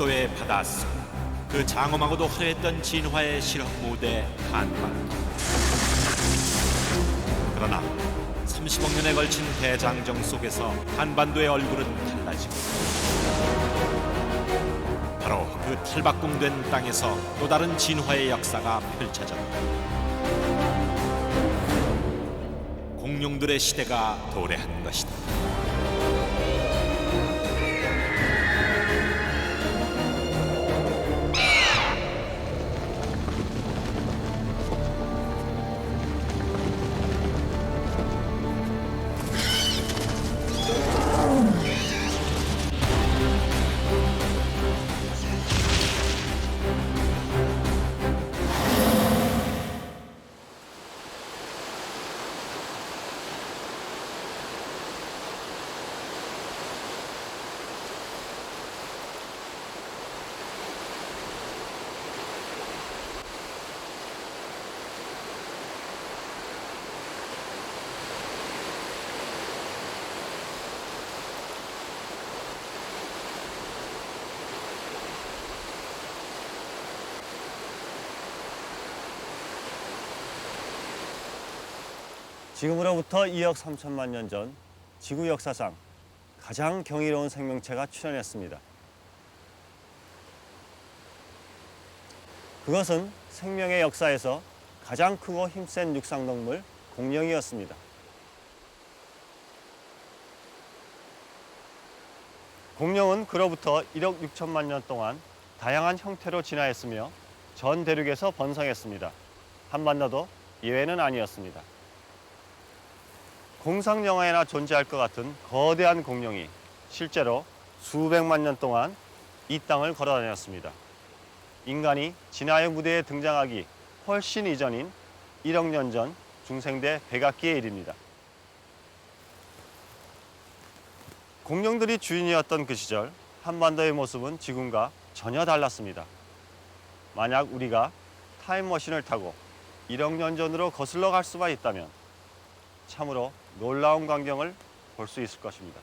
적도의 바닷속, 그 장엄하고도 화려했던 진화의 실험 무대 한반도. 그러나 30억 년에 걸친 대장정 속에서 한반도의 얼굴은 달라지고, 바로 그 탈바꿈된 땅에서 또 다른 진화의 역사가 펼쳐졌다. 공룡들의 시대가 도래한 것이다. 지금으로부터 2억 3천만 년 전 지구 역사상 가장 경이로운 생명체가 출현했습니다. 그것은 생명의 역사에서 가장 크고 힘센 육상동물 공룡이었습니다. 공룡은 그로부터 1억 6천만 년 동안 다양한 형태로 진화했으며 전 대륙에서 번성했습니다. 한반도도 예외는 아니었습니다. 공상 영화에나 존재할 것 같은 거대한 공룡이 실제로 수백만 년 동안 이 땅을 걸어다녔습니다. 인간이 진화의 무대에 등장하기 훨씬 이전인 1억 년 전 중생대 백악기의 일입니다. 공룡들이 주인이었던 그 시절 한반도의 모습은 지금과 전혀 달랐습니다. 만약 우리가 타임머신을 타고 1억 년 전으로 거슬러 갈 수만 있다면 참으로 놀라운 광경을 볼 수 있을 것입니다.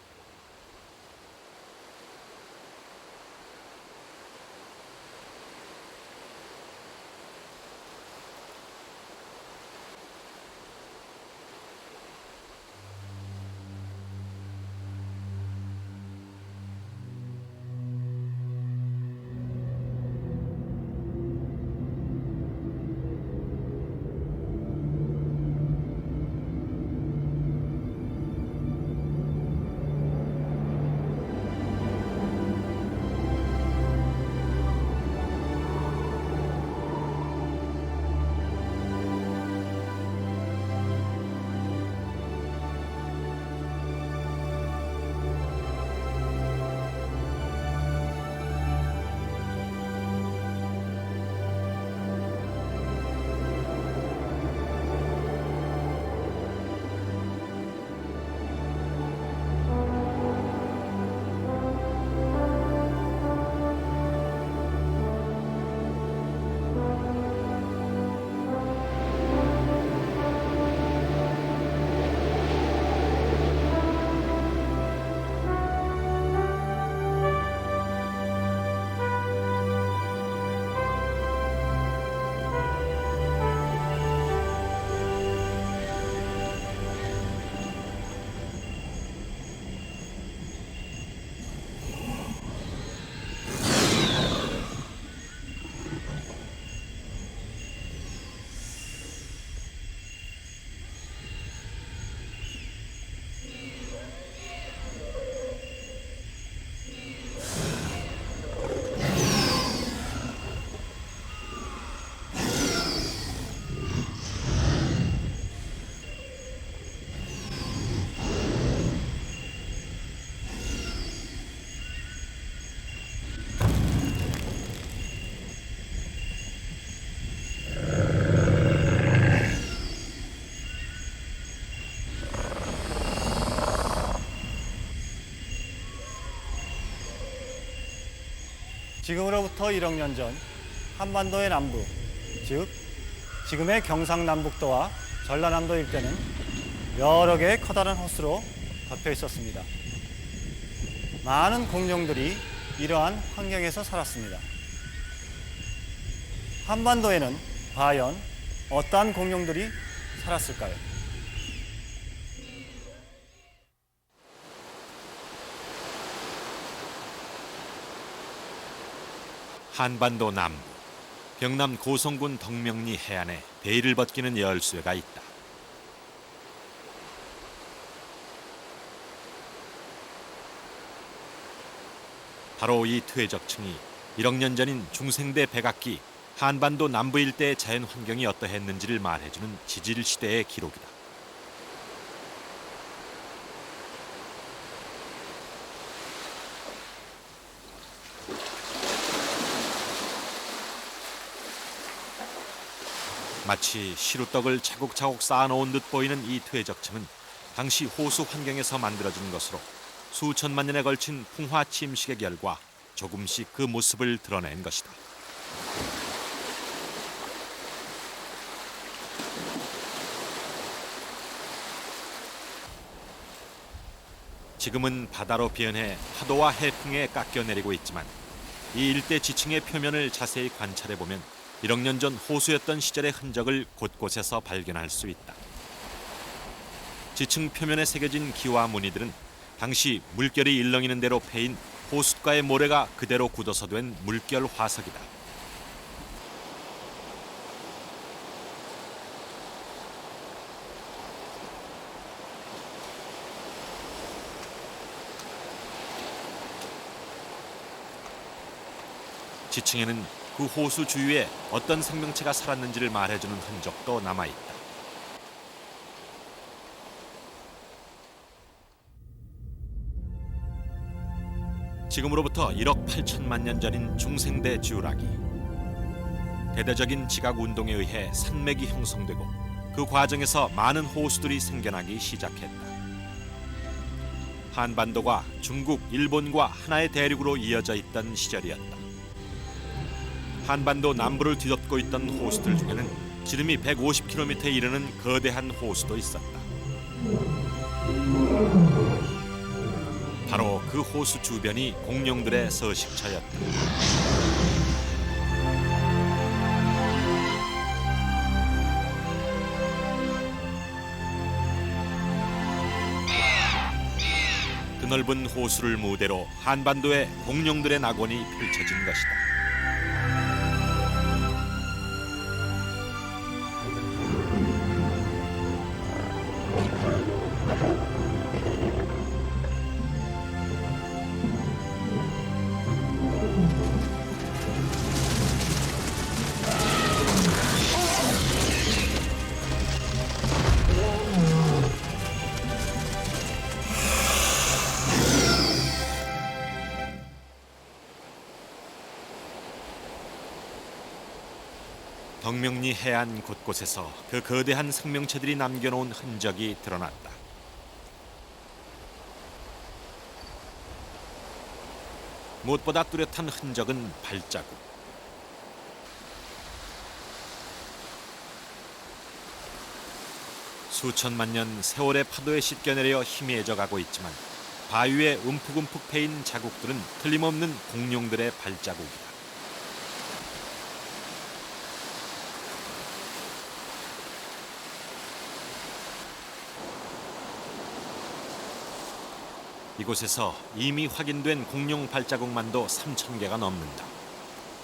지금으로부터 1억 년 전 한반도의 남부, 즉 지금의 경상남북도와 전라남도 일대는 여러 개의 커다란 호수로 덮여 있었습니다. 많은 공룡들이 이러한 환경에서 살았습니다. 한반도에는 과연 어떠한 공룡들이 살았을까요? 한반도 남부 경남 고성군 덕명리 해안에 베일을 벗기는 열쇠가 있다. 바로 이 퇴적층이 1억 년 전인 중생대 백악기 한반도 남부 일대의 자연 환경이 어떠했는지를 말해주는 지질 시대의 기록이다. 마치 시루떡을 차곡차곡 쌓아놓은 듯 보이는 이 퇴적층은 당시 호수 환경에서 만들어진 것으로 수천만 년에 걸친 풍화 침식의 결과 조금씩 그 모습을 드러낸 것이다. 지금은 바다로 변해 파도와 해풍에 깎여내리고 있지만 이 일대 지층의 표면을 자세히 관찰해보면 1억 년 전 호수였던 시절의 흔적을 곳곳에서 발견할 수 있다. 지층 표면에 새겨진 기와 무늬들은 당시 물결이 일렁이는 대로 패인 호숫가의 모래가 그대로 굳어서 된 물결 화석이다. 지층에는 그 호수 주위에 어떤 생명체가 살았는지를 말해주는 흔적도 남아있다. 지금으로부터 1억 8천만 년 전인 중생대 쥬라기. 대대적인 지각 운동에 의해 산맥이 형성되고 그 과정에서 많은 호수들이 생겨나기 시작했다. 한반도가 중국, 일본과 하나의 대륙으로 이어져 있던 시절이었다. 한반도 남부를 뒤덮고 있던 호수들 중에는 지름이 150km에 이르는 거대한 호수도 있었다. 바로 그 호수 주변이 공룡들의 서식처였다. 드넓은 호수를 무대로 한반도의 공룡들의 낙원이 펼쳐진 것이다. 덕명리 해안 곳곳에서 그 거대한 생명체들이 남겨놓은 흔적이 드러났다. 무엇보다 뚜렷한 흔적은 발자국. 수천만 년 세월의 파도에 씻겨내려 희미해져 가고 있지만 바위에 움푹움푹 패인 자국들은 틀림없는 공룡들의 발자국이다. 이곳에서 이미 확인된 공룡 발자국만도 3,000개가 넘는다.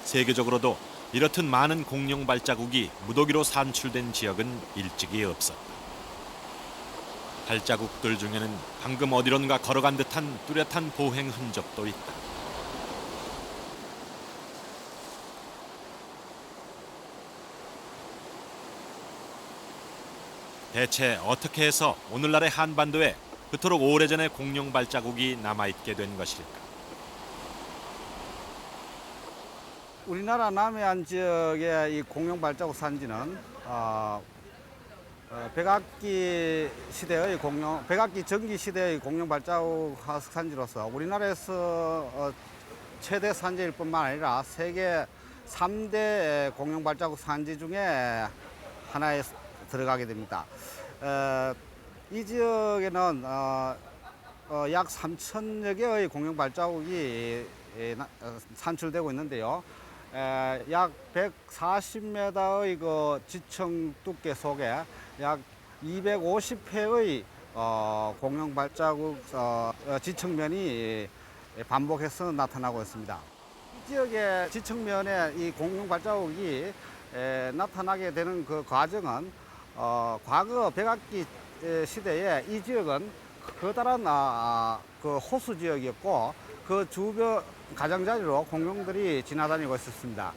세계적으로도 이렇듯 많은 공룡 발자국이 무더기로 산출된 지역은 일찍이 없었다. 발자국들 중에는 방금 어디론가 걸어간 듯한 뚜렷한 보행 흔적도 있다. 대체 어떻게 해서 오늘날의 한반도에 그토록 오래전의 공룡 발자국이 남아있게 된 것일까? 우리나라 남해안 지역의 이 공룡 발자국 산지는 백악기 시대의 백악기 전기 시대의 공룡 발자국 화석 산지로서 우리나라에서 최대 산지일 뿐만 아니라 세계 3대 공룡 발자국 산지 중에 하나에 들어가게 됩니다. 이 지역에는 약 3,000여 개의 공룡 발자국이 산출되고 있는데요. 약 140m의 그 지층 두께 속에 약 250회의 공룡 발자국 지층면이 반복해서 나타나고 있습니다. 이 지역의 지층면에 이 공룡 발자국이 나타나게 되는 그 과정은 과거 백악기 시대에 이 지역은 커다란 그 호수 지역이었고 그 주변 가장자리로 공룡들이 지나다니고 있었습니다.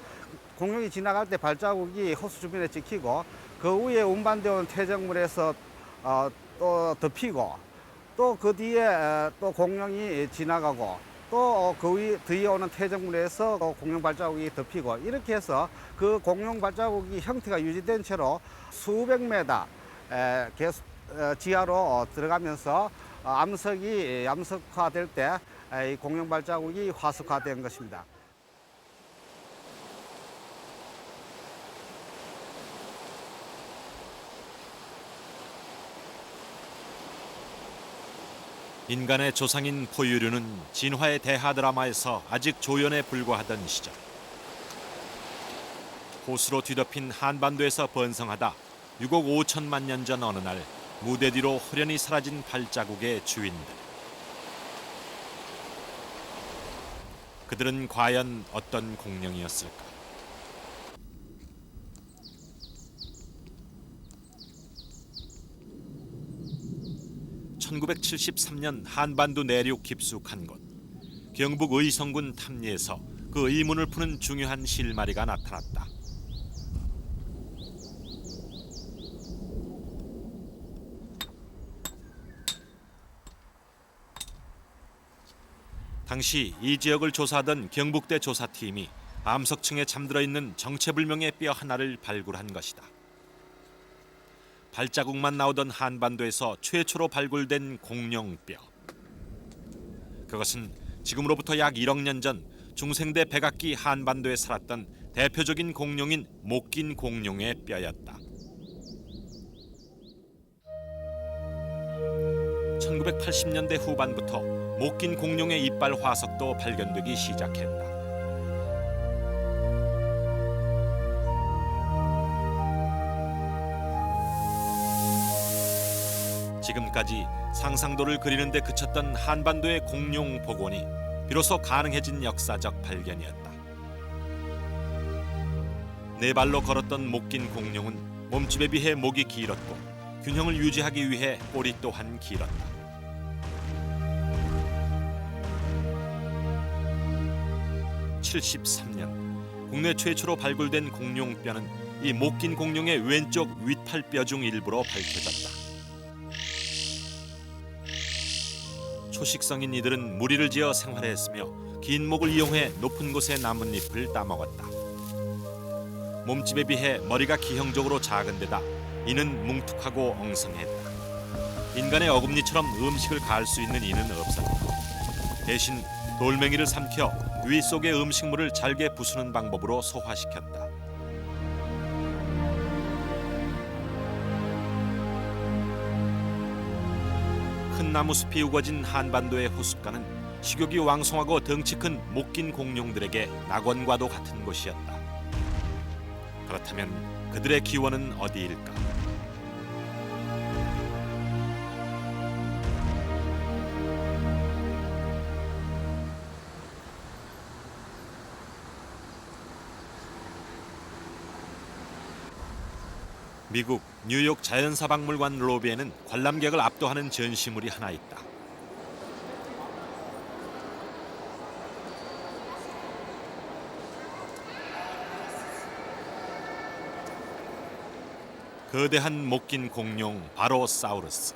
공룡이 지나갈 때 발자국이 호수 주변에 찍히고 그 위에 운반되어 온 퇴적물에서 또 덮이고 또 그 뒤에 또 공룡이 지나가고 또 그 뒤에 오는 퇴적물에서 공룡 발자국이 덮이고 이렇게 해서 그 공룡 발자국이 형태가 유지된 채로 수백 메다 계속 지하로 들어가면서 암석이 암석화될 때 이 공룡 발자국이 화석화된 것입니다. 인간의 조상인 포유류는 진화의 대하 드라마에서 아직 조연에 불과하던 시절 호수로 뒤덮인 한반도에서 번성하다 6억 5천만 년 전 어느 날 무대 뒤로 호련히 사라진 발자국의 주인들. 그들은 과연 어떤 공룡이었을까? (1973년) 한반도 내륙 깊숙한 곳 경북 의성군 탐리에서 그 의문을 푸는 중요한 실마리가 나타났다. 당시 이 지역을 조사하던 경북대 조사팀이 암석층에 잠들어 있는 정체불명의 뼈 하나를 발굴한 것이다. 발자국만 나오던 한반도에서 최초로 발굴된 공룡뼈. 그것은 지금으로부터 약 1억 년 전 중생대 백악기 한반도에 살았던 대표적인 공룡인 목긴 공룡의 뼈였다. 1980년대 후반부터 목긴 공룡의 이빨 화석도 발견되기 시작했다. 지금까지 상상도를 그리는 데 그쳤던 한반도의 공룡 복원이 비로소 가능해진 역사적 발견이었다. 네 발로 걸었던 목긴 공룡은 몸집에 비해 목이 길었고 균형을 유지하기 위해 꼬리 또한 길었다. 1973년 국내 최초로 발굴된 공룡뼈는 이 목긴 공룡의 왼쪽 윗팔뼈 중 일부로 밝혀졌다. 초식성인 이들은 무리를 지어 생활했으며 긴 목을 이용해 높은 곳의 나뭇잎을 따먹었다. 몸집에 비해 머리가 기형적으로 작은 데다 이는 뭉툭하고 엉성했다. 인간의 어금니처럼 음식을 갈 수 있는 이는 없었다. 대신 돌멩이를 삼켜 위 속의 음식물을 잘게 부수는 방법으로 소화시켰다. 큰 나무숲이 우거진 한반도의 호숫가는 식욕이 왕성하고 덩치 큰 목긴 공룡들에게 낙원과도 같은 곳이었다. 그렇다면 그들의 기원은 어디일까? 미국 뉴욕 자연사박물관 로비에는 관람객을 압도하는 전시물이 하나 있다. 거대한 목긴 공룡 바로사우루스.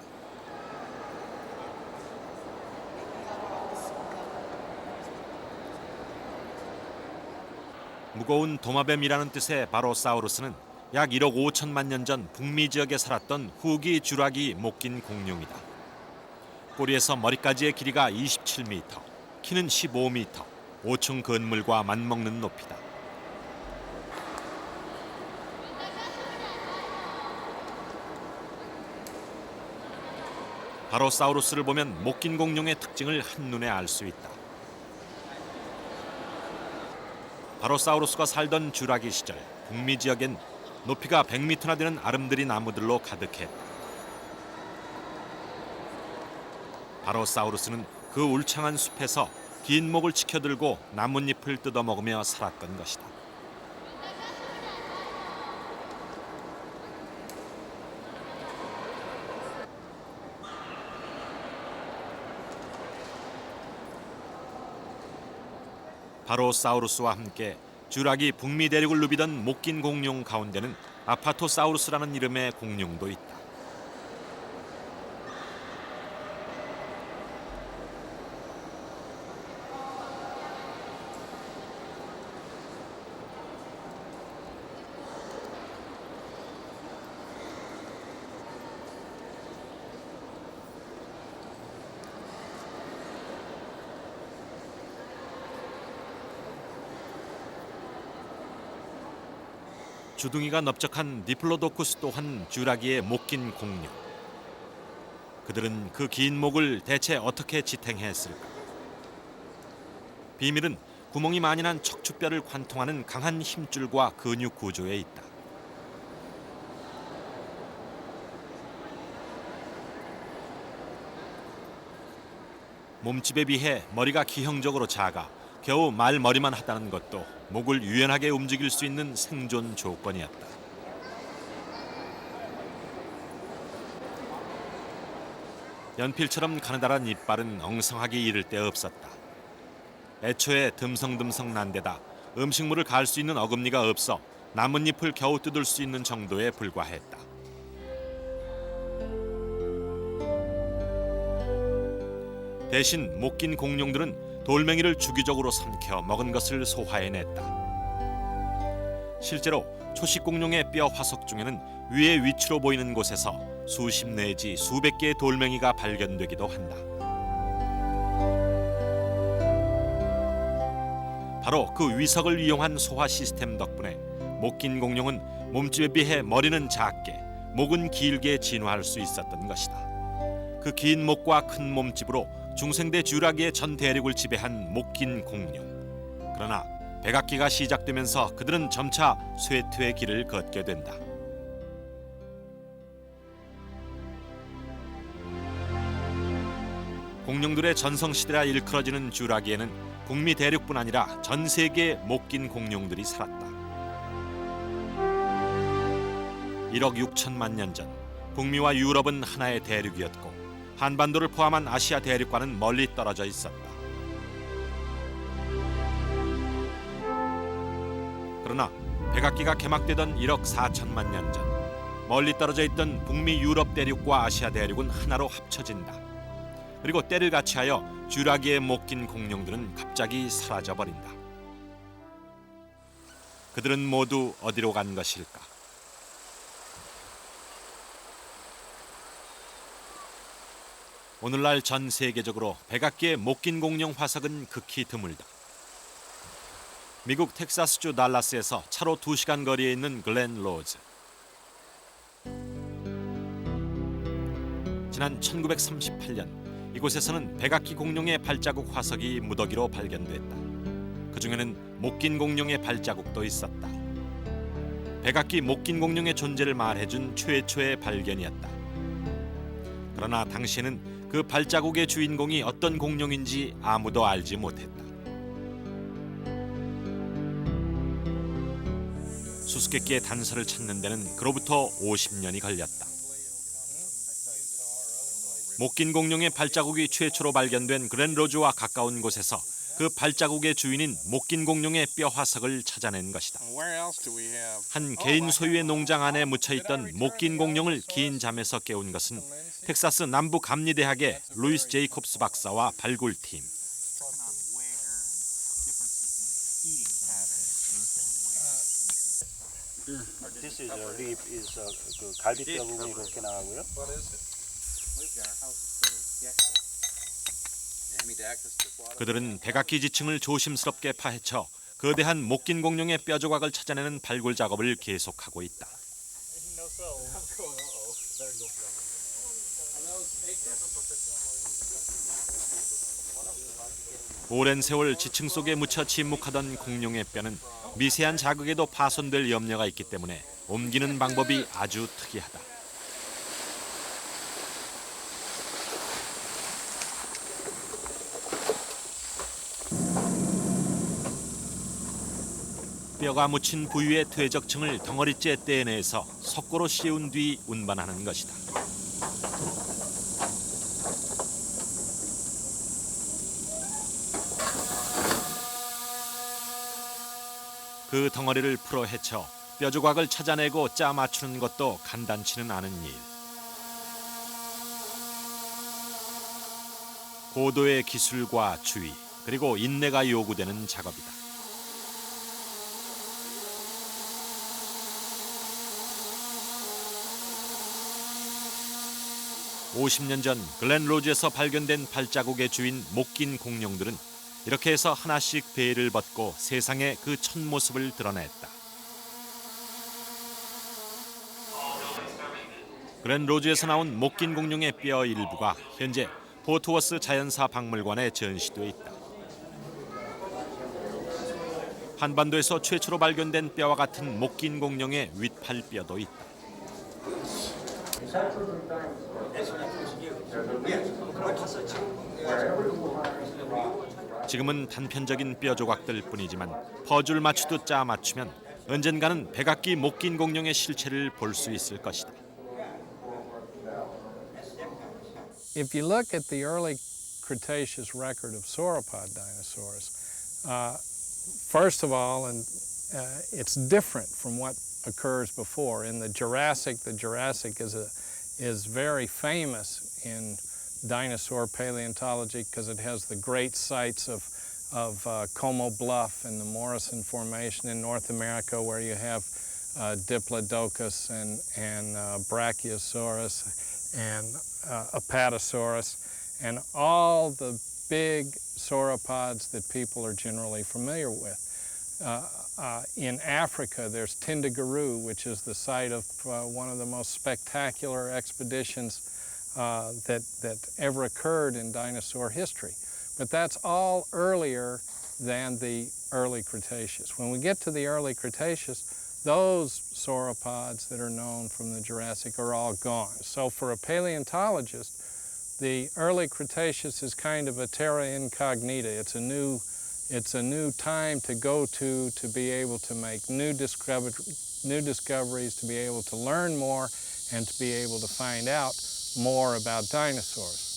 무거운 도마뱀이라는 뜻의 바로사우루스는 약 1억 5천만 년 전 북미 지역에 살았던 후기 주라기 목긴 공룡이다. 꼬리에서 머리까지의 길이가 27m, 키는 15m, 5층 건물과 맞먹는 높이다. 바로사우루스를 보면 목긴 공룡의 특징을 한눈에 알 수 있다. 바로사우루스가 살던 쥬라기 시절 북미 지역엔 높이가 100m나 되는 아름드리 나무들로 가득했다. 바로사우루스는 그 울창한 숲에서 긴 목을 치켜들고 나뭇잎을 뜯어먹으며 살았던 것이다. 바로사우루스와 함께 쥬라기 북미 대륙을 누비던 목 긴 공룡 가운데는 아파토사우루스라는 이름의 공룡도 있다. 주둥이가 넓적한 디플로도쿠스 또한 쥬라기의 목 긴 공룡. 그들은 그 긴 목을 대체 어떻게 지탱했을까? 비밀은 구멍이 많이 난 척추뼈를 관통하는 강한 힘줄과 근육 구조에 있다. 몸집에 비해 머리가 기형적으로 작아 겨우 말머리만 하다는 것도 목을 유연하게 움직일 수 있는 생존 조건이었다. 연필처럼 가느다란 이빨은 엉성하게 이를 데 없었다. 애초에 듬성듬성 난 데다 음식물을 갈 수 있는 어금니가 없어 나뭇잎을 겨우 뜯을 수 있는 정도에 불과했다. 대신 목 긴 공룡들은 돌멩이를 주기적으로 삼켜 먹은 것을 소화해냈다. 실제로 초식 공룡의 뼈 화석 중에는 위에 위치로 보이는 곳에서 수십 내지 수백 개의 돌멩이가 발견되기도 한다. 바로 그 위석을 이용한 소화 시스템 덕분에 목 긴 공룡은 몸집에 비해 머리는 작게, 목은 길게 진화할 수 있었던 것이다. 그 긴 목과 큰 몸집으로 중생대 쥬라기의 전 대륙을 지배한 목 긴 공룡. 그러나 백악기가 시작되면서 그들은 점차 쇠퇴의 길을 걷게 된다. 공룡들의 전성시대라 일컬어지는 쥬라기에는 북미 대륙뿐 아니라 전 세계의 목 긴 공룡들이 살았다. 1억 6천만 년 전 북미와 유럽은 하나의 대륙이었고 한반도를 포함한 아시아 대륙과는 멀리 떨어져 있었다. 그러나 백악기가 개막되던 1억 4천만 년 전 멀리 떨어져 있던 북미 유럽 대륙과 아시아 대륙은 하나로 합쳐진다. 그리고 때를 같이하여 쥬라기의 목 긴 공룡들은 갑자기 사라져버린다. 그들은 모두 어디로 간 것일까? 오늘날 전 세계적으로 백악기의 목 긴 공룡 화석은 극히 드물다. 미국 텍사스주 달라스에서 차로 2시간 거리에 있는 글렌 로즈. 지난 1938년 이곳에서는 백악기 공룡의 발자국 화석이 무더기로 발견됐다. 그중에는 목 긴 공룡의 발자국도 있었다. 백악기 목 긴 공룡의 존재를 말해준 최초의 발견이었다. 그러나 당시에는 그 발자국의 주인공이 어떤 공룡인지 아무도 알지 못했다. 수수께끼의 단서를 찾는 데는 그로부터 50년이 걸렸다. 목 긴 공룡의 발자국이 최초로 발견된 그랜로즈와 가까운 곳에서 그 발자국의 주인인 목 긴 공룡의 뼈 화석을 찾아낸 것이다. 한 개인 소유의 농장 안에 묻혀있던 목 긴 공룡을 긴 잠에서 깨운 것은 텍사스 남부 감리대학의 루이스 제이콥스 박사와 발굴팀. This is a rib, is 그 갈비뼈 부분이 이렇게 나가고요. 그들은 백악기 지층을 조심스럽게 파헤쳐 거대한 목 긴 공룡의 뼈 조각을 찾아내는 발굴 작업을 계속하고 있다. 오랜 세월 지층 속에 묻혀 침묵하던 공룡의 뼈는 미세한 자극에도 파손될 염려가 있기 때문에 옮기는 방법이 아주 특이하다. 뼈가 묻힌 부위의 퇴적층을 덩어리째 떼내서 석고로 씌운 뒤 운반하는 것이다. 그 덩어리를 풀어 헤쳐 뼈 조각을 찾아내고 짜 맞추는 것도 간단치는 않은 일. 고도의 기술과 주의, 그리고 인내가 요구되는 작업이다. (50년) 전 글렌 로즈에서 발견된 발자국의 주인 못 긴 공룡들은 이렇게 해서 하나씩 베일을 벗고 세상의 그 첫 모습을 드러냈다. 글렌 로즈에서 나온 못 긴 공룡의 뼈 일부가 현재 포트워스 자연사 박물관에 전시돼 있다. 한반도에서 최초로 발견된 뼈와 같은 못 긴 공룡의 윗팔뼈도 있다. 지금은 단편적인 뼈 조각들 뿐이지만 퍼즐 맞추듯 짜 맞추면 언젠가는 백악기 못 긴 공룡의 실체를 볼 수 있을 것이다. If you look at the early Cretaceous record of sauropod dinosaurs, first of all, it's different from what occurs before. In the Jurassic is very famous in dinosaur paleontology because it has the great sites of Como Bluff and the Morrison Formation in North America, where you have Diplodocus and Brachiosaurus and Apatosaurus, and all the big sauropods that people are generally familiar with. In Africa, there's Tindaguru, which is the site of one of the most spectacular expeditions that ever occurred in dinosaur history. But that's all earlier than the early Cretaceous. When we get to the early Cretaceous, those sauropods that are known from the Jurassic are all gone. So for a paleontologist, the early Cretaceous is kind of a terra incognita. It's a new time to go to be able to make new discoveries, to be able to learn more, and to be able to find out more about dinosaurs.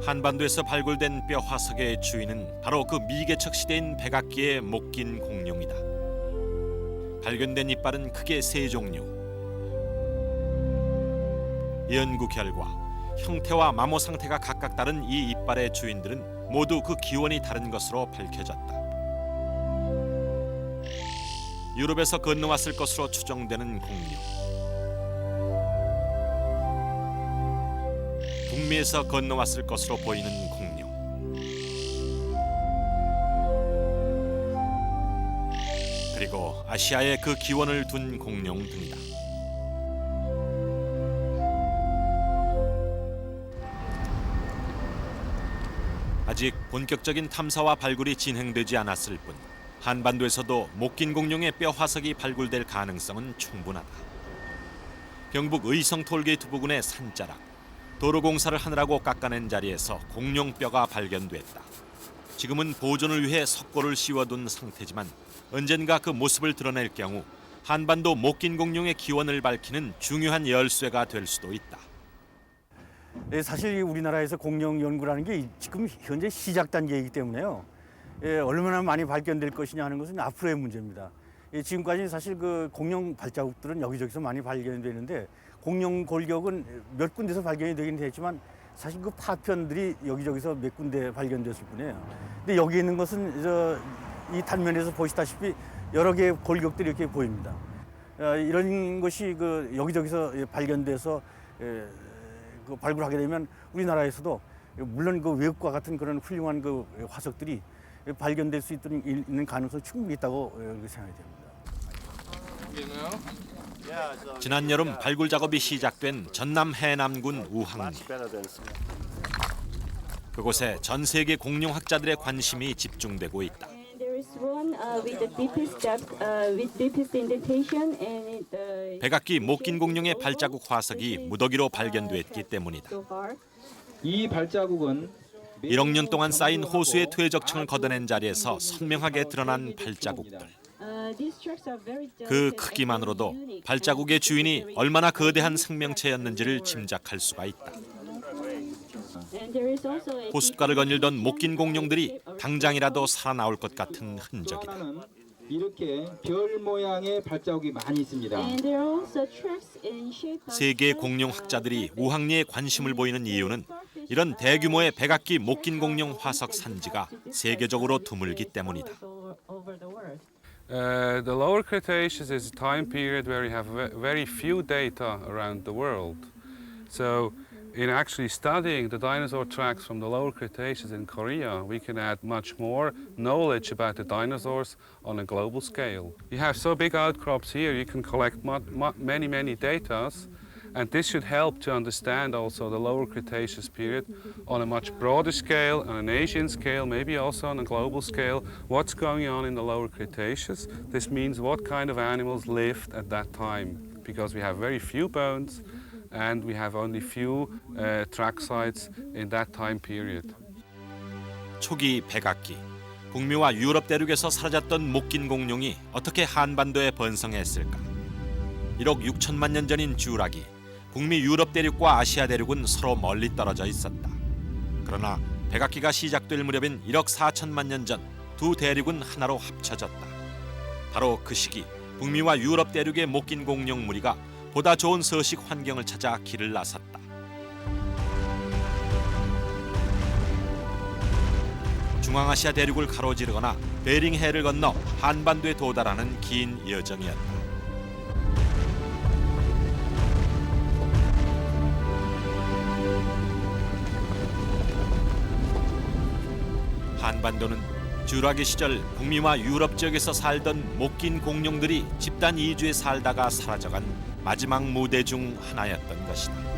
한반도에서 발굴된 뼈 화석의 주인은 바로 그 미개척 시대인 백악기의 못 긴 공룡이다. 발견된 이빨은 크게 3종류. 연구 결과 형태와 마모 상태가 각각 다른 이 이빨의 주인들은 모두 그 기원이 다른 것으로 밝혀졌다. 유럽에서 건너왔을 것으로 추정되는 공룡. 북미에서 건너왔을 것으로 보이는 공룡. 그리고 아시아에 그 기원을 둔 공룡 등이다. 아직 본격적인 탐사와 발굴이 진행되지 않았을 뿐 한반도에서도 못 긴 공룡의 뼈 화석이 발굴될 가능성은 충분하다. 경북 의성 톨게이트 부근의 산자락. 도로 공사를 하느라고 깎아낸 자리에서 공룡뼈가 발견됐다. 지금은 보존을 위해 석고를 씌워둔 상태지만 언젠가 그 모습을 드러낼 경우 한반도 못 긴 공룡의 기원을 밝히는 중요한 열쇠가 될 수도 있다. 사실 우리나라에서 공룡 연구라는 게 지금 현재 시작 단계이기 때문에요. 얼마나 많이 발견될 것이냐 하는 것은 앞으로의 문제입니다. 지금까지 사실 그 공룡 발자국들은 여기저기서 많이 발견되는데 공룡 골격은 몇 군데서 발견이 되긴 했지만 사실 그 파편들이 여기저기서 몇 군데 발견됐을 뿐이에요. 근데 여기 있는 것은 이 단면에서 보시다시피 여러 개의 골격들이 이렇게 보입니다. 이런 것이 그 여기저기서 발견돼서 그 발굴하게 되면 우리나라에서도 물론 그 외국과 같은 그런 훌륭한 그 화석들이 발견될 수 있는 가능성이 충분히 있다고 생각이 됩니다. 지난 여름 발굴 작업이 시작된 전남 해남군 우항리. 그곳에 전 세계 공룡학자들의 관심이 집중되고 있다. There is one with the deepest depth, with deepest indentation, and it. 백악기 목긴 공룡의 발자국 화석이 무더기로 발견됐기 때문이다. So far. 이 발자국은 1억 년 동안 쌓인 호수의 퇴적층을 걷어낸 자리에서 선명하게 드러난 발자국들. These tracks are very 그 delicate 크기만으로도 and unique. 발자국의 주인이 얼마나 거대한 생명체였는지를 짐작할 수가 있다. And there is also a 호숫가를 거닐던 목긴 공룡들이 당장이라도 살아나올 것 같은 또 흔적이다. 하나는 이렇게 별 모양의 발자국이 많이 있습니다. And there are also tracks in shape of 세계 공룡학자들이 우항리에 관심을 보이는 이유는 이런 대규모의 백악기 목긴 공룡 화석 산지가 세계적으로 드물기 때문이다. over the world. The Lower Cretaceous is a time period where you have very few data around the world. So in actually studying the dinosaur tracks from the Lower Cretaceous in Korea, we can add much more knowledge about the dinosaurs on a global scale. You have so big outcrops here, you can collect many data, and this should help to understand also the Lower Cretaceous period on a much broader scale, on an Asian scale, maybe also on a global scale, what's going on in the Lower Cretaceous. This means what kind of animals lived at that time, because we have very few bones, and we have only few track sites in that time period. 초기 백악기, 북미와 유럽 대륙에서 사라졌던 목긴 공룡이 어떻게 한반도에 번성했을까? 1억 6천만 년 전인 쥬라기, 북미 유럽 대륙과 아시아 대륙은 서로 멀리 떨어져 있었다. 그러나 백악기가 시작될 무렵인 1억 4천만 년 전 두 대륙은 하나로 합쳐졌다. 바로 그 시기 북미와 유럽 대륙의 목긴 공룡 무리가 보다 좋은 서식 환경을 찾아 길을 나섰다. 중앙아시아 대륙을 가로지르거나 베링해를 건너 한반도에 도달하는 긴 여정이었다. 한반도는 쥬라기 시절 북미와 유럽 지역에서 살던 목긴 공룡들이 집단 이주에 살다가 사라져간 마지막 무대 중 하나였던 것이다.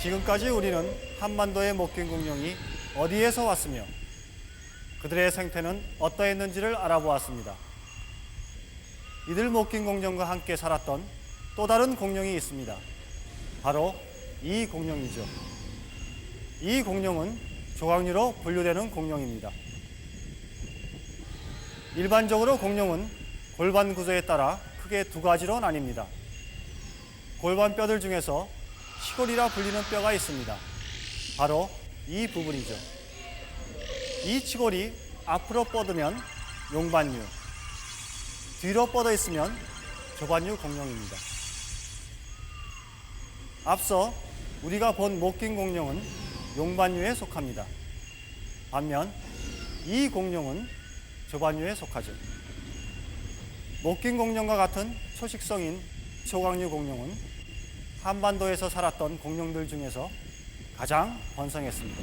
지금까지 우리는 한반도의 목긴 공룡이 어디에서 왔으며 그들의 생태는 어떠했는지를 알아보았습니다. 이들 목긴 공룡과 함께 살았던 또 다른 공룡이 있습니다. 바로 이 공룡이죠. 이 공룡은 조각류로 분류되는 공룡입니다. 일반적으로 공룡은 골반 구조에 따라 크게 두 가지로 나뉩니다. 골반 뼈들 중에서 치골이라 불리는 뼈가 있습니다. 바로 이 부분이죠. 이 치골이 앞으로 뻗으면 용반류, 뒤로 뻗어 있으면 조반류 공룡입니다. 앞서 우리가 본 목긴 공룡은 용반류에 속합니다. 반면 이 공룡은 조반류에 속하죠. 목긴 공룡과 같은 초식성인 초각류 공룡은 한반도에서 살았던 공룡들 중에서 가장 번성했습니다.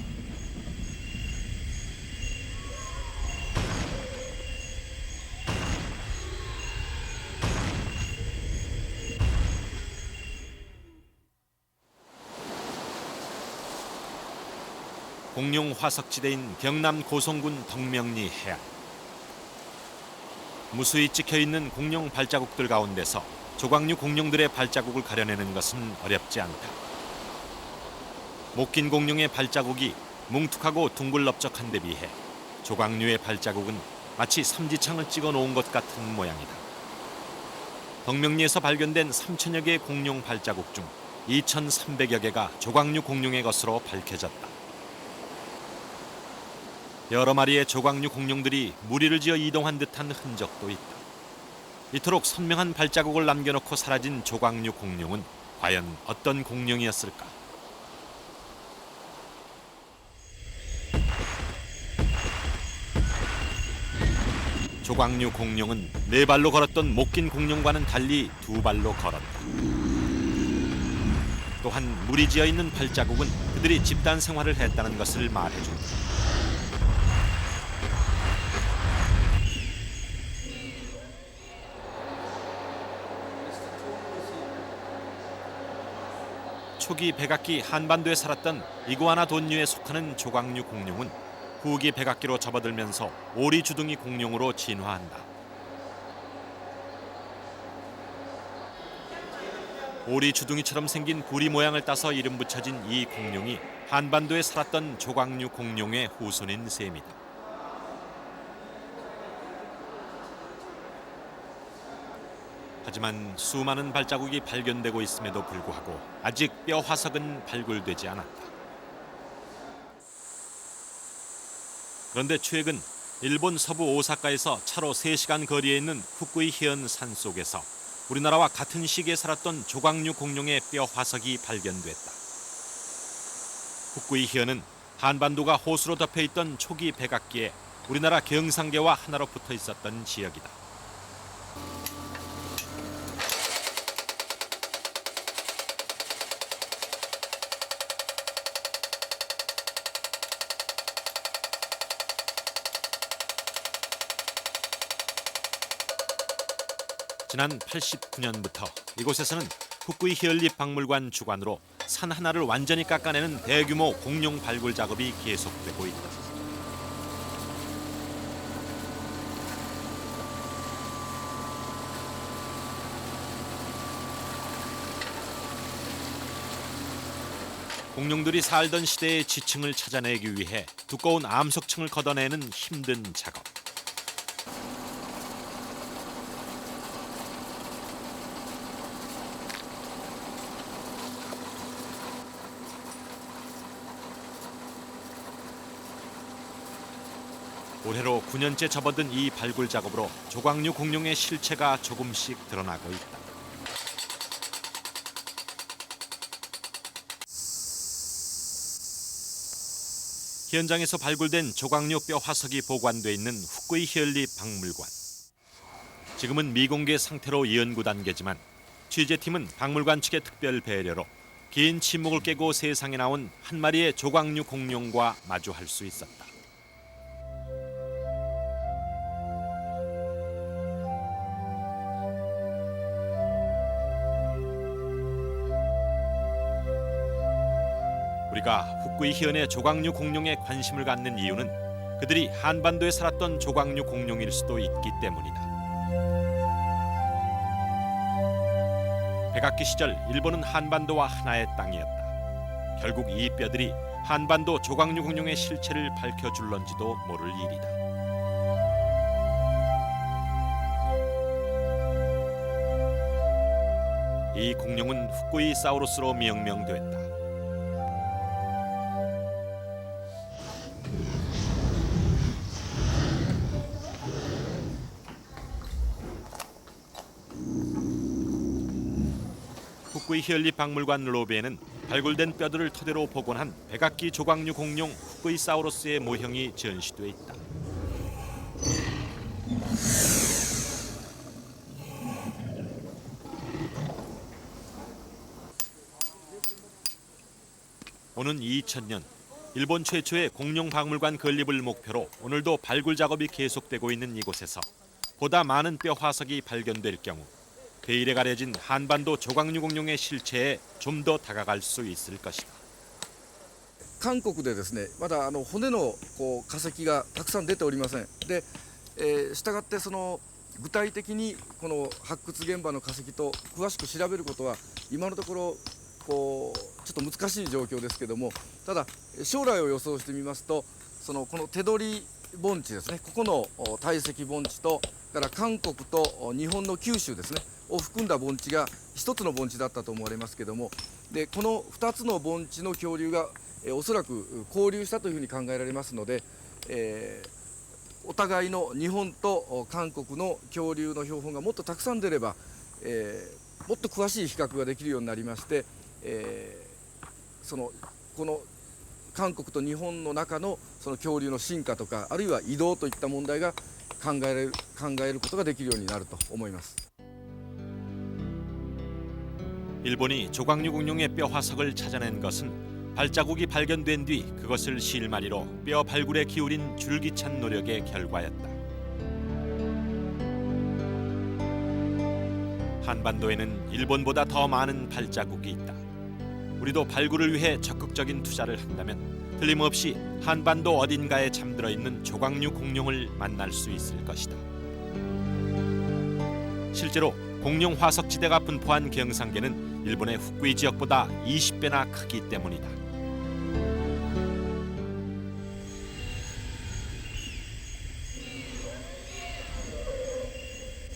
공룡 화석지대인 경남 고성군 덕명리 해안. 무수히 찍혀있는 공룡 발자국들 가운데서 조각류 공룡들의 발자국을 가려내는 것은 어렵지 않다. 목긴 공룡의 발자국이 뭉툭하고 둥글럽적한 데 비해 조각류의 발자국은 마치 삼지창을 찍어 놓은 것 같은 모양이다. 덕명리에서 발견된 3천여 개의 공룡 발자국 중 2,300여 개가 조각류 공룡의 것으로 밝혀졌다. 여러 마리의 조각류 공룡들이 무리를 지어 이동한 듯한 흔적도 있다. 이토록 선명한 발자국을 남겨놓고 사라진 조각류 공룡은 과연 어떤 공룡이었을까? 조각류 공룡은 네 발로 걸었던 못 긴 공룡과는 달리 두 발로 걸었다. 또한 물이 지어 있는 발자국은 그들이 집단 생활을 했다는 것을 말해준다. 초기 백악기 한반도에 살았던 이구아나돈류에 속하는 조각류 공룡은 후기 백악기로 접어들면서 오리 주둥이 공룡으로 진화한다. 오리 주둥이처럼 생긴 부리 모양을 따서 이름 붙여진 이 공룡이 한반도에 살았던 조각류 공룡의 후손인 셈이다. 하지만 수많은 발자국이 발견되고 있음에도 불구하고 아직 뼈 화석은 발굴되지 않았다. 그런데 최근 일본 서부 오사카에서 차로 3시간 거리에 있는 후쿠이 해안 산속에서 우리나라와 같은 시기에 살았던 조각류 공룡의 뼈 화석이 발견됐다. 후쿠이 해안은 한반도가 호수로 덮여있던 초기 백악기에 우리나라 경상계와 하나로 붙어 있었던 지역이다. 지난 89년부터 이곳에서는 후쿠이 히얼립 박물관 주관으로 산 하나를 완전히 깎아내는 대규모 공룡 발굴 작업이 계속되고 있다. 공룡들이 살던 시대의 지층을 찾아내기 위해 두꺼운 암석층을 걷어내는 힘든 작업. 올해로 9년째 접어든 이 발굴 작업으로 조각류 공룡의 실체가 조금씩 드러나고 있다. 현장에서 발굴된 조각류 뼈 화석이 보관돼 있는 후쿠이 히얼립 박물관. 지금은 미공개 상태로 연구 단계지만 취재팀은 박물관 측의 특별 배려로 긴 침묵을 깨고 세상에 나온 한 마리의 조각류 공룡과 마주할 수 있었다. 우리가 후쿠이 해안의 조각류 공룡에 관심을 갖는 이유는 그들이 한반도에 살았던 조각류 공룡일 수도 있기 때문이다. 백악기 시절 일본은 한반도와 하나의 땅이었다. 결국 이 뼈들이 한반도 조각류 공룡의 실체를 밝혀줄런지도 모를 일이다. 이 공룡은 후쿠이 사우루스로 명명됐다. 후쿠이 히얼립 박물관 로비에는 발굴된 뼈들을 토대로 복원한 백악기 조각류 공룡 후쿠이 사우루스의 모형이 전시돼 있다. 오는 2000년 일본 최초의 공룡 박물관 건립을 목표로 오늘도 발굴 작업이 계속되고 있는 이곳에서 보다 많은 뼈 화석이 발견될 경우 베일에 가려진 한반도 조각류 공룡의 실체에 좀 더 다가갈 수 있을 것이다. 韓国でですね、まだ骨の化石がたくさん出ておりません。で、したがってその具体的にこの発掘現場の化石と詳しく調べることは今のところちょっと難しい状況ですけども、ただ将来を予想してみますと、この手取り盆地ですね、ここの堆積盆地と、それから韓国と日本の九州ですねを含んだ盆地が一つの盆地だったと思われますけども、でこの2つの盆地の恐竜がおそらく交流したというふうに考えられますので、お互いの日本と韓国の恐竜の標本がもっとたくさん出れば、もっと詳しい比較ができるようになりまして、この韓国と日本の中のその恐竜の進化とか、あるいは移動といった問題が考えることができるようになると思います。 일본이 조광류 공룡의 뼈 화석을 찾아낸 것은 발자국이 발견된 뒤 그것을 실마리로 뼈 발굴에 기울인 줄기찬 노력의 결과였다. 한반도에는 일본보다 더 많은 발자국이 있다. 우리도 발굴을 위해 적극적인 투자를 한다면 틀림없이 한반도 어딘가에 잠들어 있는 조광류 공룡을 만날 수 있을 것이다. 실제로 공룡 화석지대가 분포한 경상계는 일본의 후쿠이 지역보다 20배나 크기 때문이다.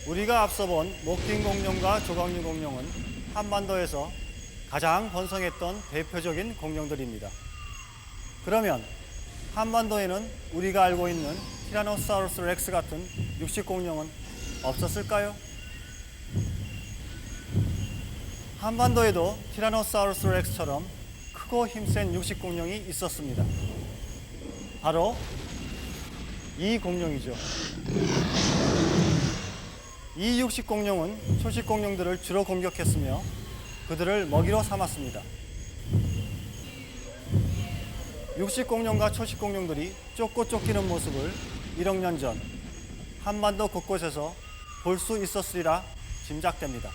우리가 앞서 본 목딩 공룡과 조광류 공룡은 한반도에서 가장 번성했던 대표적인 공룡들입니다. 그러면 한반도에는 우리가 알고 있는 티라노사우루스 렉스 같은 육식 공룡은 없었을까요? 한반도에도 티라노사우루스 렉스처럼 크고 힘센 육식 공룡이 있었습니다. 바로 이 공룡이죠. 이 육식 공룡은 초식 공룡들을 주로 공격했으며 그들을 먹이로 삼았습니다. 육식 공룡과 초식 공룡들이 쫓고 쫓기는 모습을 1억 년 전 한반도 곳곳에서 볼 수 있었으리라 짐작됩니다.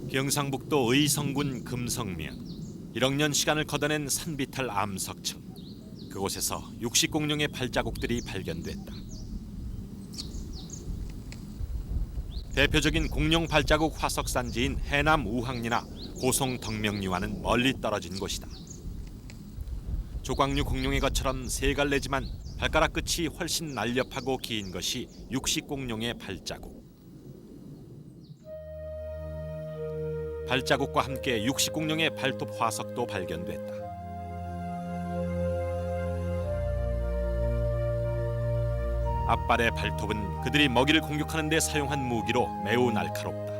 경상북도 의성군 금성면 1억 년 시간을 걷어낸 산비탈 암석층. 그곳에서 육식 공룡의 발자국들이 발견됐다. 대표적인 공룡 발자국 화석 산지인 해남 우항리나 고송 덕명리와는 멀리 떨어진 곳이다. 조광류 공룡의 것처럼 세 갈래지만 발가락 끝이 훨씬 날렵하고 긴 것이 육식 공룡의 발자국. 발자국과 함께 육식 공룡의 발톱 화석도 발견됐다. 앞발의 발톱은 그들이 먹이를 공격하는 데 사용한 무기로 매우 날카롭다.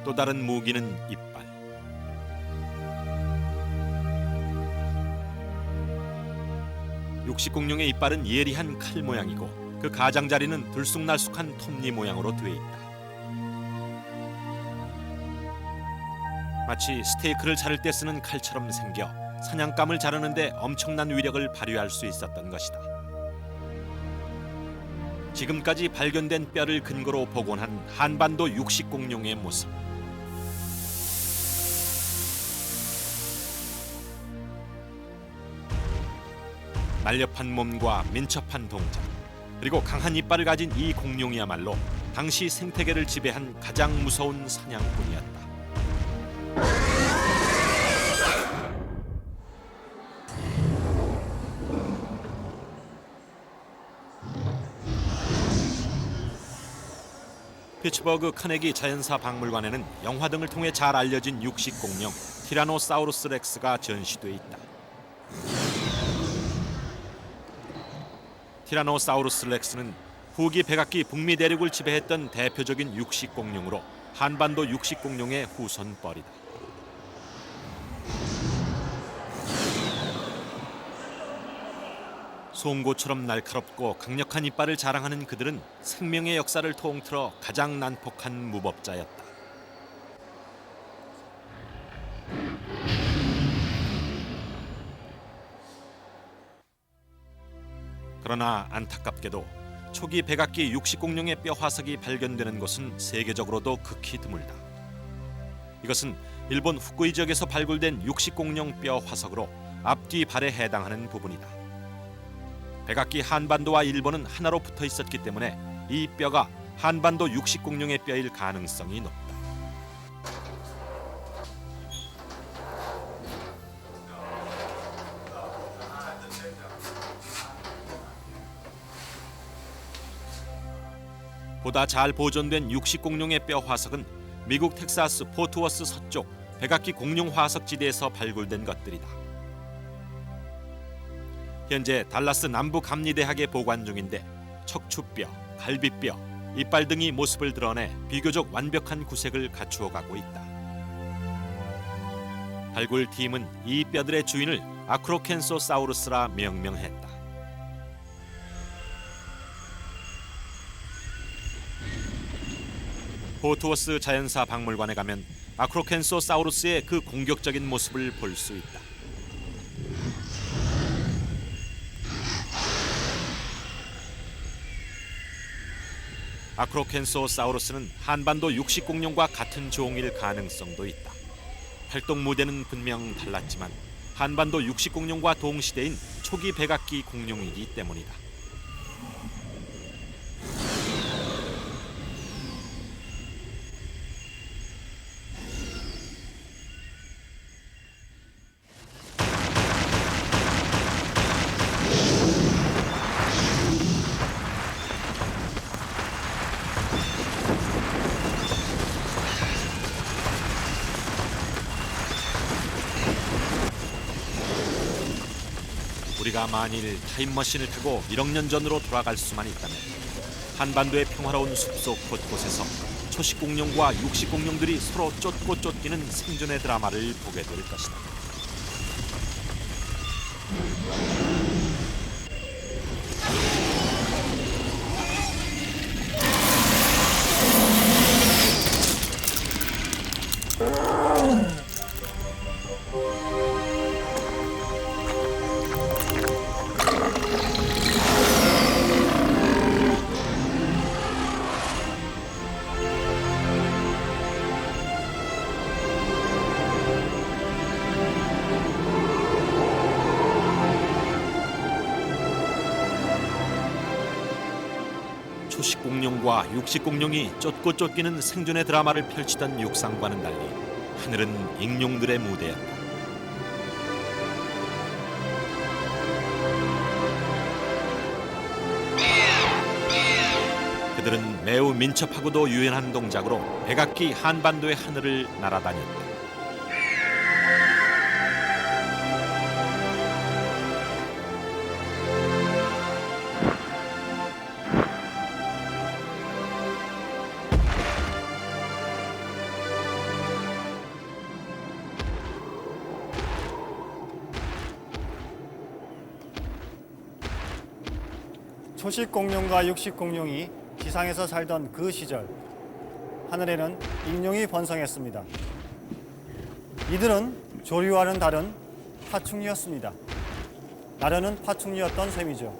또 다른 무기는 이빨. 육식공룡의 이빨은 예리한 칼 모양이고 그 가장자리는 들쑥날쑥한 톱니 모양으로 되어 있다. 마치 스테이크를 자를 때 쓰는 칼처럼 생겨 사냥감을 자르는 데 엄청난 위력을 발휘할 수 있었던 것이다. 지금까지 발견된 뼈를 근거로 복원한 한반도 육식공룡의 모습. 날렵한 몸과 민첩한 동작, 그리고 강한 이빨을 가진 이 공룡이야말로 당시 생태계를 지배한 가장 무서운 사냥꾼이었다. 피츠버그 카네기 자연사 박물관에는 영화 등을 통해 잘 알려진 육식공룡 티라노사우루스 렉스가 전시돼 있다. 티라노사우루스 렉스는 후기 백악기 북미 대륙을 지배했던 대표적인 육식공룡으로 한반도 육식공룡의 후손뻘이다. 송곳처럼 날카롭고 강력한 이빨을 자랑하는 그들은 생명의 역사를 통틀어 가장 난폭한 무법자였다. 그러나 안타깝게도 초기 백악기 육식공룡의 뼈 화석이 발견되는 곳은 세계적으로도 극히 드물다. 이것은 일본 후쿠이 지역에서 발굴된 육식공룡 뼈 화석으로 앞뒤 발에 해당하는 부분이다. 백악기 한반도와 일본은 하나로 붙어 있었기 때문에 이 뼈가 한반도 육식공룡의 뼈일 가능성이 높다. 보다 잘 보존된 육식공룡의 뼈 화석은 미국 텍사스 포트워스 서쪽 백악기 공룡 화석 지대에서 발굴된 것들이다. 현재 달라스 남부감리대학에 보관 중인데 척추뼈, 갈비뼈, 이빨 등이 모습을 드러내 비교적 완벽한 구색을 갖추어가고 있다. 발굴팀은 이 뼈들의 주인을 아크로켄소사우루스라 명명했다. 포트워스 자연사 박물관에 가면 아크로켄소사우루스의 그 공격적인 모습을 볼 수 있다. 아크로켄소사우루스는 한반도 육식공룡과 같은 종일 가능성도 있다. 활동 무대는 분명 달랐지만 한반도 육식공룡과 동시대인 초기 백악기 공룡이기 때문이다. 우리가 만일 타임머신을 타고 1억 년 전으로 돌아갈 수만 있다면 한반도의 평화로운 숲속 곳곳에서 초식공룡과 육식공룡들이 서로 쫓고 쫓기는 생존의 드라마를 보게 될 것이다. 초식공룡과 육식공룡이 쫓고 쫓기는 생존의 드라마를 펼치던 육상과는 달리 하늘은 익룡들의 무대였다. 그들은 매우 민첩하고도 유연한 동작으로 백악기 한반도의 하늘을 날아다녔다. 초식 공룡과 육식 공룡이 지상에서 살던 그 시절, 하늘에는 익룡이 번성했습니다. 이들은 조류와는 다른 파충류였습니다. 나르는 파충류였던 셈이죠.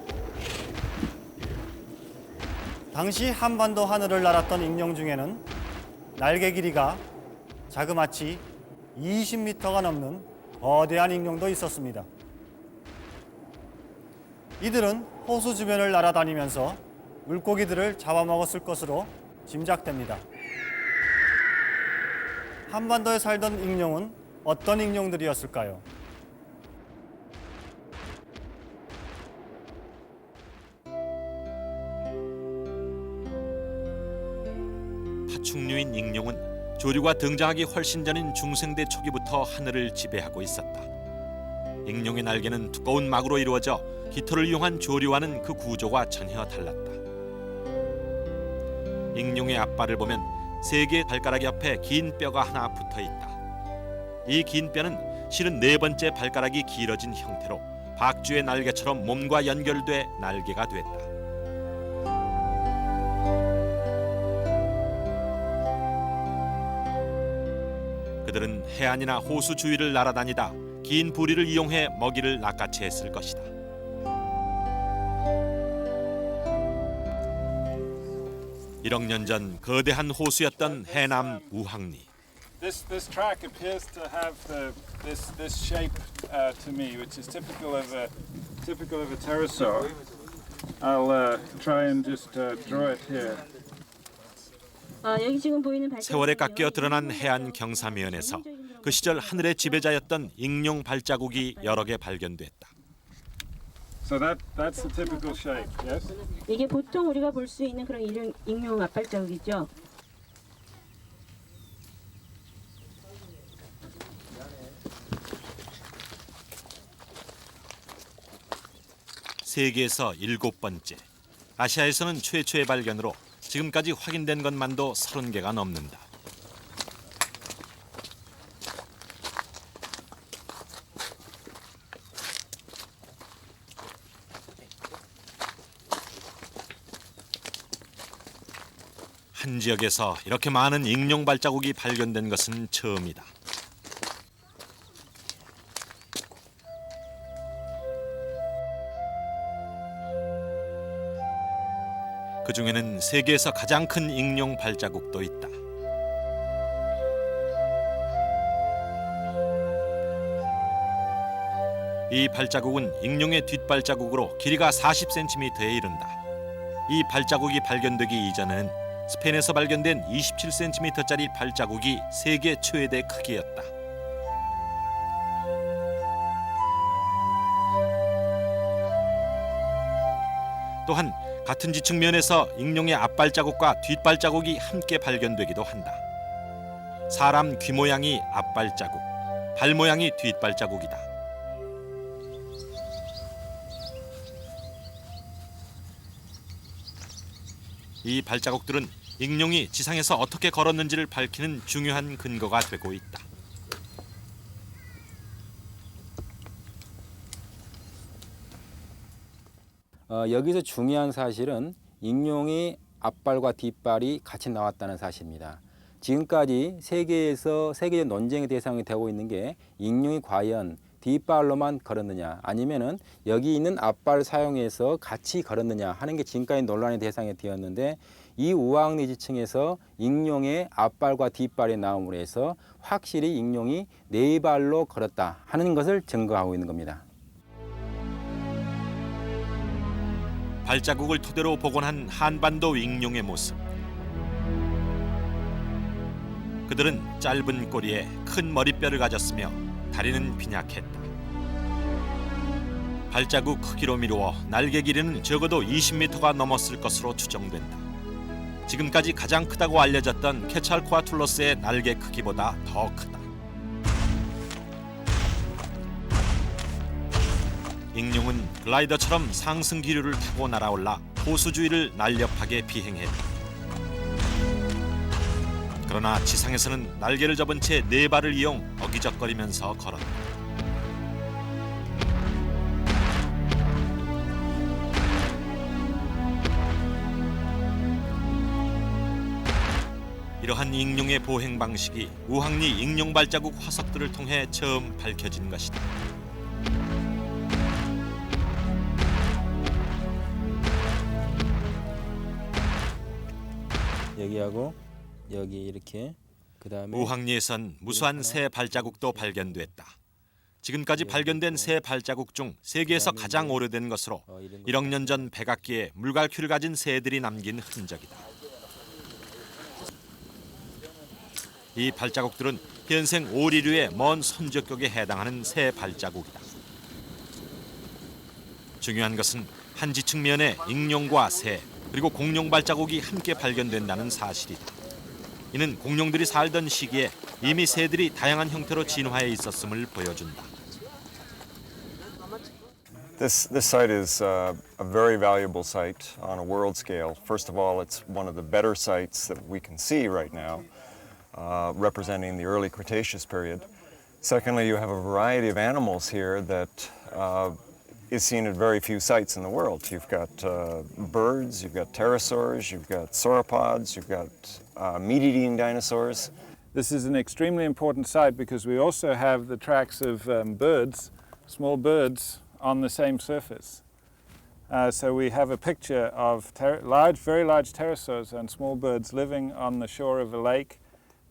당시 한반도 하늘을 날았던 익룡 중에는 날개 길이가 자그마치 20m가 넘는 거대한 익룡도 있었습니다. 이들은 호수 주변을 날아다니면서 물고기들을 잡아먹었을 것으로 짐작됩니다. 한반도에 살던 익룡은 어떤 익룡들이었을까요? 파충류인 익룡은 조류가 등장하기 훨씬 전인 중생대 초기부터 하늘을 지배하고 있었다. 익룡의 날개는 두꺼운 막으로 이루어져 깃털을 이용한 조류와는 그 구조가 전혀 달랐다. 익룡의 앞발을 보면 세 개의 발가락 옆에 긴 뼈가 하나 붙어 있다. 이 긴 뼈는 실은 네 번째 발가락이 길어진 형태로 박쥐의 날개처럼 몸과 연결돼 날개가 됐다. 그들은 해안이나 호수 주위를 날아다니다 긴 부리를 이용해 먹이를 낚아채 했을 것이다. 일억 년 전 거대한 호수였던 해남 우항리. This track appears to have this shape to me, which is typical of a pterosaur. I'll try and just draw it here. 여기 지금 보이는 세월에 깎여 드러난 해안 경사면에서 그 시절 하늘의 지배자였던 익룡 발자국이 여러 개 발견됐다. So that's the typical shape, yes? 이게 보통 우리가 볼 수 있는 그런 익룡 앞발자국이죠. 세계에서 7번째, 아시아에서는 최초의 발견으로 지금까지 확인된 것만도 30개가 넘는다. 한 지역에서 이렇게 많은 익룡 발자국이 발견된 것은 처음이다. 그 중에는 세계에서 가장 큰 익룡 발자국도 있다. 이 발자국은 익룡의 뒷발자국으로 길이가 40cm에 이른다. 이 발자국이 발견되기 이전에는 스페인에서 발견된 27cm짜리 발자국이 세계 최대 크기였다. 또한 같은 지층면에서 익룡의 앞발자국과 뒷발자국이 함께 발견되기도 한다. 사람 귀 모양이 앞발자국, 발 모양이 뒷발자국이다. 이 발자국들은 익룡이 지상에서 어떻게 걸었는지를 밝히는 중요한 근거가 되고 있다. 여기서 중요한 사실은 익룡이 앞발과 뒷발이 같이 나왔다는 사실입니다. 지금까지 세계에서 세계적 논쟁의 대상이 되고 있는 게 익룡이 과연 뒷발로만 걸었느냐 아니면은 여기 있는 앞발을 사용해서 같이 걸었느냐 하는 게 지금까지 논란의 대상이 되었는데 이 우항리 지층에서 익룡의 앞발과 뒷발이 나옴으로 해서 확실히 익룡이 네 발로 걸었다 하는 것을 증거하고 있는 겁니다. 발자국을 토대로 복원한 한반도 익룡의 모습. 그들은 짧은 꼬리에 큰 머리뼈를 가졌으며 다리는 빈약했다. 발자국 크기로 미루어 날개 길이는 적어도 20m가 넘었을 것으로 추정된다. 지금까지 가장 크다고 알려졌던 케찰코아툴러스의 날개 크기보다 더 크다. 익룡은 글라이더처럼 상승 기류를 타고 날아올라 호수 주위를 날렵하게 비행했다. 그러나 지상에서는 날개를 접은 채 네 발을 이용 어기적거리면서 걸었다. 이러한 익룡의 보행 방식이 우황리 익룡 발자국 화석들을 통해 처음 밝혀진 것이다. 여기하고 여기 이렇게 그다음에 우황리에선 무수한 새 발자국도 발견됐다. 지금까지 발견된 새 발자국 중 세계에서 가장 오래된 것으로 1억 년 전 백악기에 물갈퀴를 가진 새들이 남긴 흔적이다. 이 발자국들은 현생 오리류의 먼 선조격에 해당하는 새 발자국이다. 중요한 것은 한지 측면에 익룡과 새 그리고 공룡 발자국이 함께 발견된다는 사실이다. 이는 공룡들이 살던 시기에 이미 새들이 다양한 형태로 진화해 있었음을 보여준다. This site is a very valuable site on a world scale. First of all, it's one of the better sites that we can see right now, representing the early Cretaceous period. Secondly, you have a variety of animals here that is seen at very few sites in the world. You've got birds, you've got pterosaurs, you've got sauropods, you've got meat-eating dinosaurs. This is an extremely important site because we also have the tracks of birds, small birds, on the same surface. So we have a picture of very large pterosaurs and small birds living on the shore of a lake,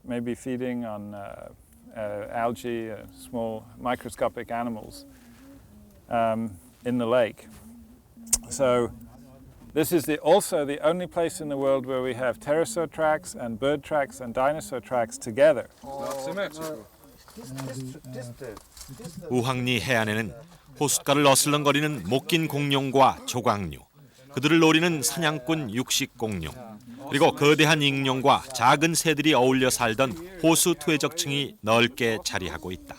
maybe feeding on algae, small microscopic animals in the lake. So this is also the only place in the world where we have pterosaur tracks and bird tracks and dinosaur tracks together. 우황리 해안에는 호숫가를 어슬렁거리는 못 긴 공룡과 조각류, 그들을 노리는 사냥꾼 육식공룡, 그리고 거대한 익룡과 작은 새들이 어울려 살던 호수 퇴적층이 넓게 자리하고 있다.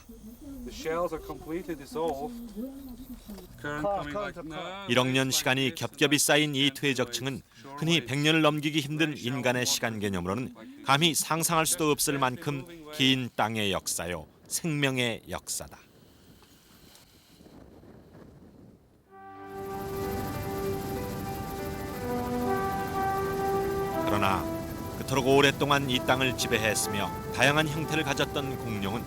1억 년 시간이 겹겹이 쌓인 이 퇴적층은 흔히 100년을 넘기기 힘든 인간의 시간 개념으로는 감히 상상할 수도 없을 만큼 긴 땅의 역사요, 생명의 역사다. 그러나 그토록 오랫동안 이 땅을 지배했으며 다양한 형태를 가졌던 공룡은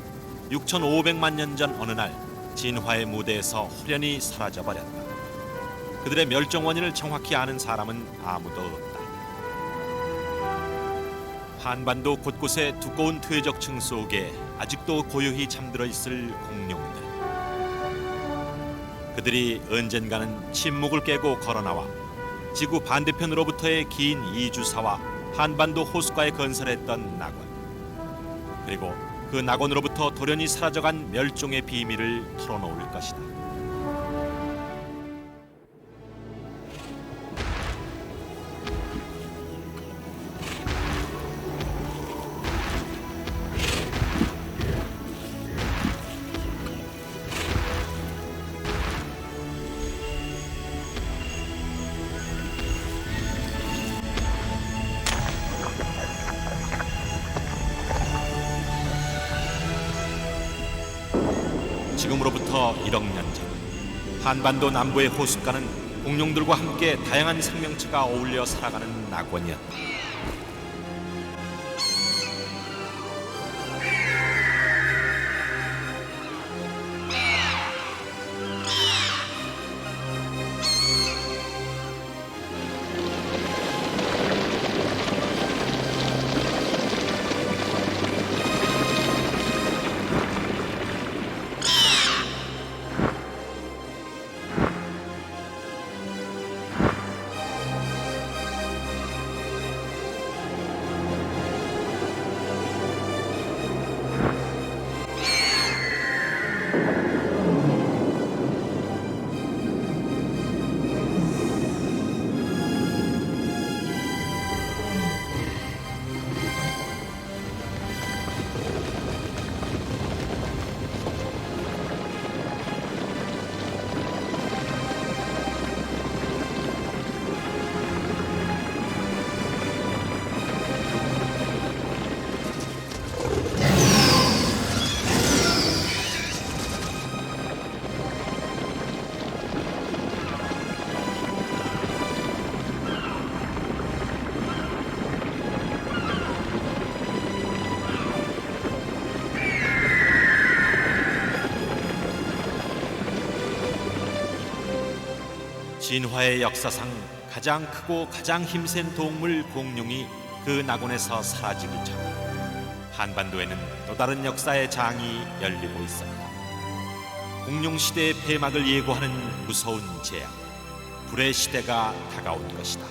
6,500만 년 전 어느 날 진화의 무대에서 홀연히 사라져버렸다. 그들의 멸종 원인을 정확히 아는 사람은 아무도 없다. 한반도 곳곳의 두꺼운 퇴적층 속에 아직도 고요히 잠들어 있을 공룡들. 그들이 언젠가는 침묵을 깨고 걸어나와 지구 반대편으로부터의 긴 이주사와 한반도 호숫가에 건설했던 낙원, 그리고 그 낙원으로부터 돌연히 사라져간 멸종의 비밀을 털어놓을 것이다. 지금으로부터 1억 년 전, 한반도 남부의 호숫가는 공룡들과 함께 다양한 생명체가 어울려 살아가는 낙원이었다. 진화의 역사상 가장 크고 가장 힘센 동물 공룡이 그 낙원에서 사라지기 전 한반도에는 또 다른 역사의 장이 열리고 있었다. 공룡 시대의 폐막을 예고하는 무서운 재앙, 불의 시대가 다가온 것이다.